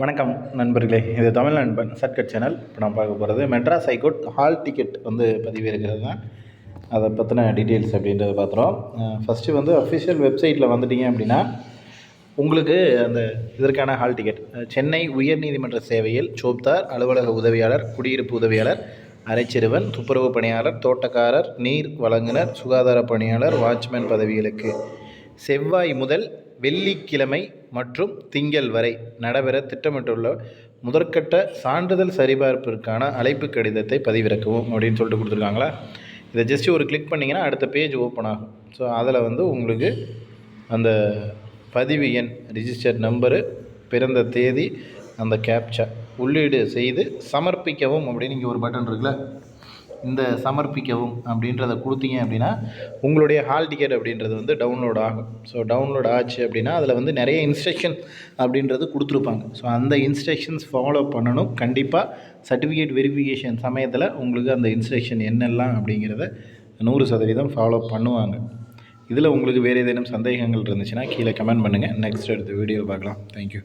வணக்கம் நண்பர்களே, இது தமிழ் நண்பன் சர்க்கட் சேனல். இப்போ நான் பார்க்க போகிறது மெட்ராஸ் ஹைகோர்ட் ஹால் டிக்கெட் பதிவு இருக்கிறது தான். அதை பற்றின டீட்டெயில்ஸ் அப்படின்றத பார்த்துறோம். ஃபஸ்ட்டு அஃபிஷியல் வெப்சைட்டில் வந்துட்டிங்க அப்படின்னா உங்களுக்கு அந்த இதற்கான ஹால் டிக்கெட் சென்னை உயர்நீதிமன்ற சேவையில் சோப்தார், அலுவலக உதவியாளர், குடியிருப்பு உதவியாளர், அரைச்சிறுவன், துப்புரவு பணியாளர், தோட்டக்காரர், நீர் வழங்குனர், சுகாதார பணியாளர், வாட்ச்மேன் பதவிகளுக்கு செவ்வாய் முதல் வெள்ளிக்கிழமை மற்றும் திங்கள் வரை நடைபெற திட்டமிட்டுள்ள முதற்கட்ட சான்றிதழ் சரிபார்ப்பிற்கான அழைப்பு கடிதத்தை பதிவிறக்கவும் அப்படின்னு சொல்லிட்டு கொடுத்துருக்காங்களா. இதை ஜஸ்ட் ஒரு கிளிக் பண்ணிங்கன்னா அடுத்த பேஜ் ஓப்பன் ஆகும். ஸோ அதில் உங்களுக்கு அந்த பதிவு எண், ரிஜிஸ்டர் நம்பரு, பிறந்த தேதி, அந்த கேப்சா உள்ளீடு செய்து சமர்ப்பிக்கவும் அப்படின்னு இங்கே ஒரு பட்டன் இருக்குல்ல, இந்த சமர்ப்பிக்கவும் அப்படின்றத கொடுத்தீங்க அப்படின்னா உங்களுடைய ஹால் டிக்கெட் அப்படின்றது டவுன்லோட் ஆகும். ஸோ டவுன்லோட் ஆச்சு அப்படின்னா அதில் நிறைய இன்ஸ்ட்ரக்ஷன் அப்படின்றது கொடுத்துருப்பாங்க. ஸோ அந்த இன்ஸ்ட்ரக்ஷன்ஸ் ஃபாலோ பண்ணணும். கண்டிப்பாக சர்டிஃபிகேட் வெரிஃபிகேஷன் சமயத்தில் உங்களுக்கு அந்த இன்ஸ்ட்ரக்ஷன் என்னெல்லாம் அப்படிங்கிறத 100% ஃபாலோ பண்ணுவாங்க. இதில் உங்களுக்கு வேறு ஏதேனும் சந்தேகங்கள் இருந்துச்சுன்னா கீழே கமெண்ட் பண்ணுங்கள். நெக்ஸ்ட் அடுத்த வீடியோ பார்க்கலாம். தேங்க்யூ.